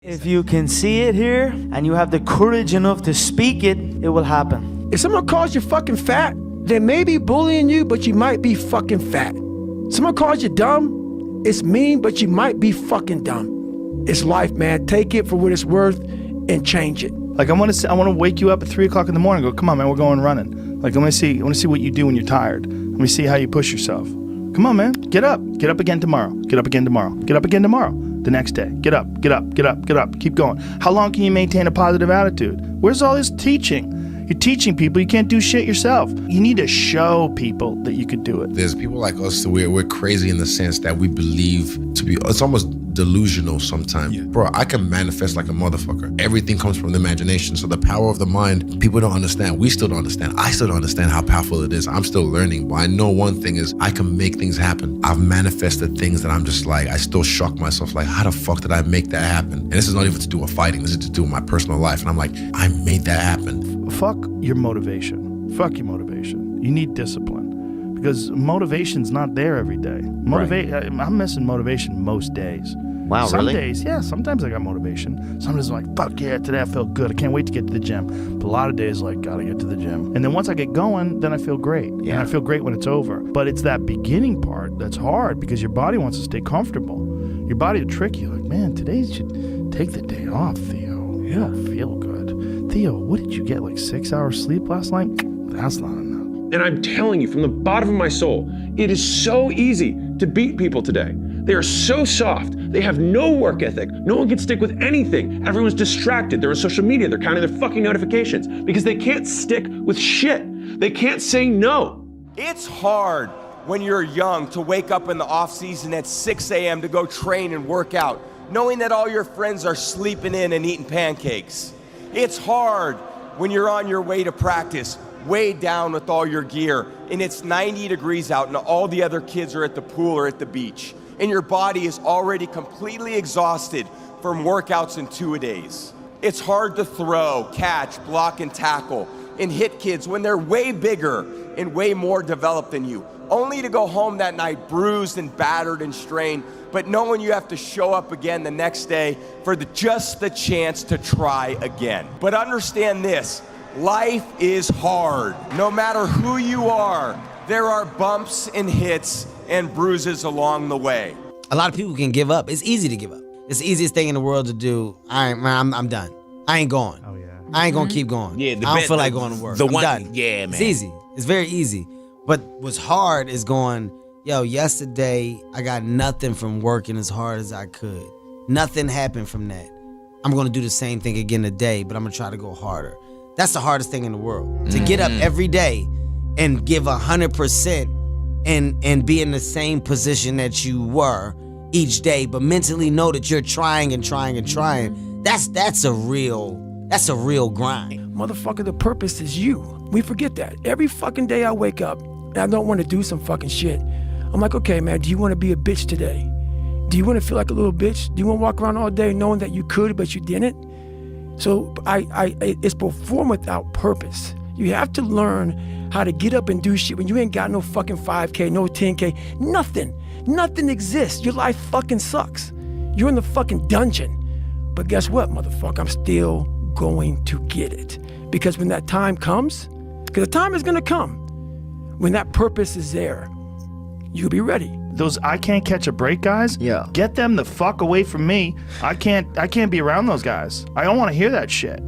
If you can see it here and you have the courage enough to speak it, it will happen. If someone calls you fucking fat, they may be bullying you, but you might be fucking fat. Someone calls you dumb, it's mean, but you might be fucking dumb. It's life, man. Take it for what it's worth and change it. Like I want to wake you up at 3 o'clock in the morning and go, come on, man, we're going running. Like I want to see what you do when you're tired. Let me see how you push yourself. Come on, man, get up again tomorrow. Get up again tomorrow. Get up again tomorrow. The next day, get up. Keep going. How long can you maintain a positive attitude? Where's all this teaching? You're teaching people, you can't do shit yourself. You need to show people that you could do it. There's people like us, we're crazy in the sense that we believe it's almost delusional sometimes. Yeah. Bro, I can manifest like a motherfucker. Everything comes from the imagination. So the power of the mind, people don't understand. We still don't understand. I still don't understand how powerful it is. I'm still learning. But I know one thing is I can make things happen. I've manifested things that I'm just like, I still shock myself like, how the fuck did I make that happen? And this is not even to do with fighting. This is to do with my personal life. And I'm like, I made that happen. Fuck your motivation. Fuck your motivation. You need discipline because motivation's not there every day. I'm missing motivation most days. Wow, Some really? days, yeah, sometimes I got motivation. Some days I'm like, fuck yeah, today I feel good. I can't wait to get to the gym. But a lot of days like, gotta get to the gym. And then once I get going, then I feel great. Yeah. And I feel great when it's over. But it's that beginning part that's hard because your body wants to stay comfortable. Your body will trick you like, man, today you should take the day off, Theo. You don't feel good. Theo, what did you get, like 6 hours sleep last night? That's not enough. And I'm telling you from the bottom of my soul, it is so easy to beat people today. They are so soft. They have no work ethic. No one can stick with anything. Everyone's distracted. They're on social media. They're counting their fucking notifications because they can't stick with shit. They can't say no. It's hard when you're young to wake up in the off season at 6 a.m. to go train and work out, knowing that all your friends are sleeping in and eating pancakes. It's hard when you're on your way to practice, weighed down with all your gear, and it's 90 degrees out and all the other kids are at the pool or at the beach, and your body is already completely exhausted from workouts in 2-a-days. It's hard to throw, catch, block, and tackle, and hit kids when they're way bigger and way more developed than you, only to go home that night bruised and battered and strained, but knowing you have to show up again the next day for just the chance to try again. But understand this, life is hard. No matter who you are, there are bumps and hits and bruises along the way. A lot of people can give up. It's easy to give up. It's the easiest thing in the world to do. I'm done. I ain't going. Oh, yeah. I ain't gonna keep going. Yeah, I don't feel like going to work. I'm done. Yeah, man. It's easy. It's very easy. But what's hard is going, yo, yesterday I got nothing from working as hard as I could. Nothing happened from that. I'm gonna do the same thing again today, but I'm gonna try to go harder. That's the hardest thing in the world. To get up every day and give 100% and be in the same position that you were each day, but mentally know that you're trying and trying and trying. That's a real grind. Motherfucker, the purpose is you. We forget that. Every fucking day I wake up and I don't want to do some fucking shit. I'm like, okay, man, do you want to be a bitch today? Do you want to feel like a little bitch? Do you want to walk around all day knowing that you could, but you didn't? So it's perform without purpose. You have to learn how to get up and do shit when you ain't got no fucking 5K, no 10K, nothing. Nothing exists. Your life fucking sucks. You're in the fucking dungeon. But guess what, motherfucker? I'm still going to get it. Because when that time comes, because the time is gonna come, when that purpose is there, you'll be ready. Those I can't catch a break guys, get them the fuck away from me. I can't be around those guys. I don't want to hear that shit.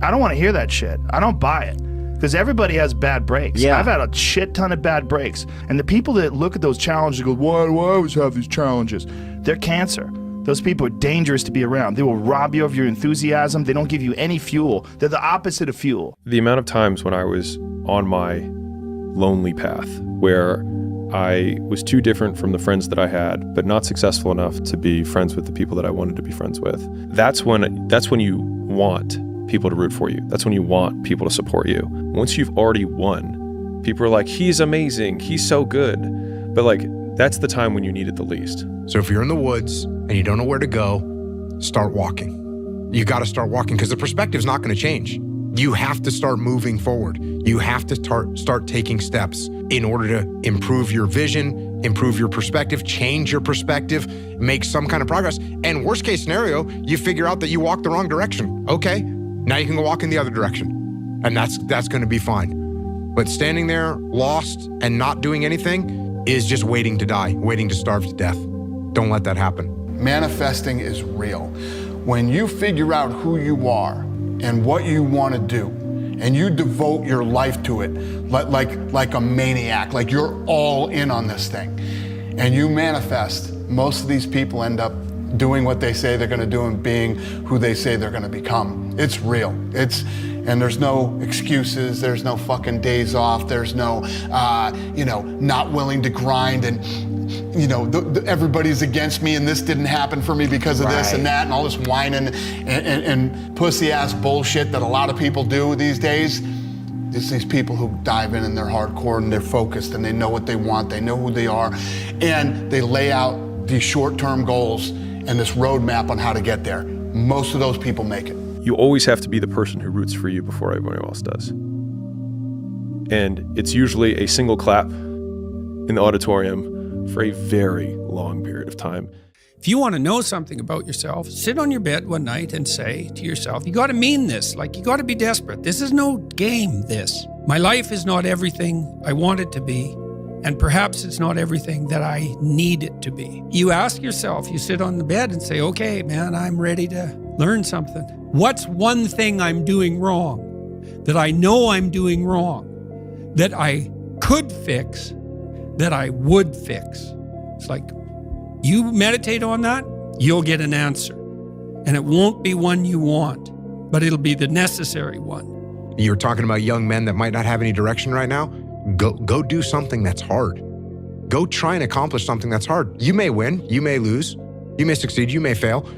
I don't want to hear that shit. I don't buy it. Because everybody has bad breaks. Yeah. I've had a shit ton of bad breaks. And the people that look at those challenges and go, why do I always have these challenges? They're cancer. Those people are dangerous to be around. They will rob you of your enthusiasm. They don't give you any fuel. They're the opposite of fuel. The amount of times when I was on my lonely path where I was too different from the friends that I had, but not successful enough to be friends with the people that I wanted to be friends with. That's when you want people to root for you. That's when you want people to support you. Once you've already won, people are like, he's amazing, he's so good. But like, that's the time when you need it the least. So if you're in the woods and you don't know where to go, start walking. You got to start walking because the perspective's not going to change. You have to start moving forward. You have to start taking steps in order to improve your vision improve your perspective, change your perspective, make some kind of progress. And worst case scenario, you figure out that you walked the wrong direction. Okay, now you can go walk in the other direction. And that's going to be fine. But standing there lost and not doing anything is just waiting to die, waiting to starve to death. Don't let that happen. Manifesting is real. When you figure out who you are and what you want to do, and you devote your life to it like a maniac, like you're all in on this thing, and you manifest, most of these people end up doing what they say they're going to do and being who they say they're going to become. It's real. And there's no excuses. There's no fucking days off. There's no, not willing to grind and, everybody's against me and this didn't happen for me because of this and that and all this whining and pussy-ass bullshit that a lot of people do these days. It's these people who dive in and they're hardcore and they're focused and they know what they want, they know who they are, and they lay out these short-term goals and this roadmap on how to get there. Most of those people make it. You always have to be the person who roots for you before everyone else does. And it's usually a single clap in the auditorium for a very long period of time. If you want to know something about yourself, sit on your bed one night and say to yourself, you got to mean this, like you got to be desperate. This is no game, this. My life is not everything I want it to be, and perhaps it's not everything that I need it to be. You ask yourself, you sit on the bed and say, okay, man, I'm ready to learn something. What's one thing I'm doing wrong, that I know I'm doing wrong, that I could fix, that I would fix? It's like, you meditate on that, you'll get an answer. And it won't be one you want, but it'll be the necessary one. You're talking about young men that might not have any direction right now. Go do something that's hard. Go try and accomplish something that's hard. You may win, you may lose, you may succeed, you may fail.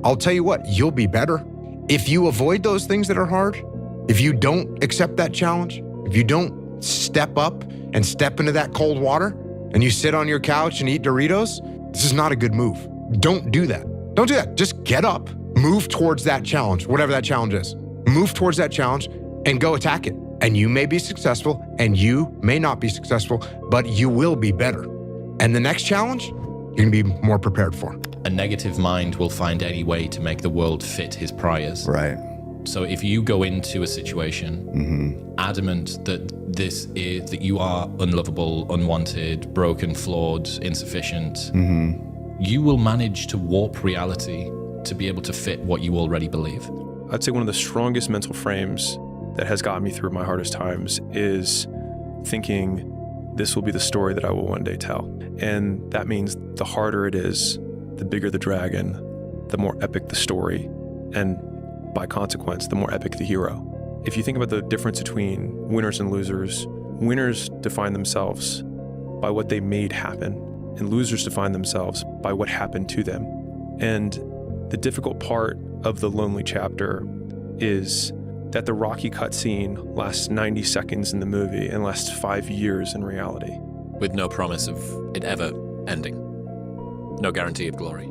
I'll tell you what, you'll be better. If you avoid those things that are hard, if you don't accept that challenge, if you don't step up and step into that cold water, and you sit on your couch and eat Doritos, this is not a good move. Don't do that. Don't do that. Just get up, move towards that challenge, whatever that challenge is. Move towards that challenge and go attack it. And you may be successful and you may not be successful, but you will be better. And the next challenge, you're gonna be more prepared for. A negative mind will find any way to make the world fit his priors. Right. So if you go into a situation adamant that that you are unlovable, unwanted, broken, flawed, insufficient, you will manage to warp reality to be able to fit what you already believe. I'd say one of the strongest mental frames that has gotten me through my hardest times is thinking this will be the story that I will one day tell. And that means the harder it is, the bigger the dragon, the more epic the story, and by consequence, the more epic the hero. If you think about the difference between winners and losers, winners define themselves by what they made happen, and losers define themselves by what happened to them. And the difficult part of the lonely chapter is that the Rocky cutscene lasts 90 seconds in the movie and lasts 5 years in reality. With no promise of it ever ending. No guarantee of glory.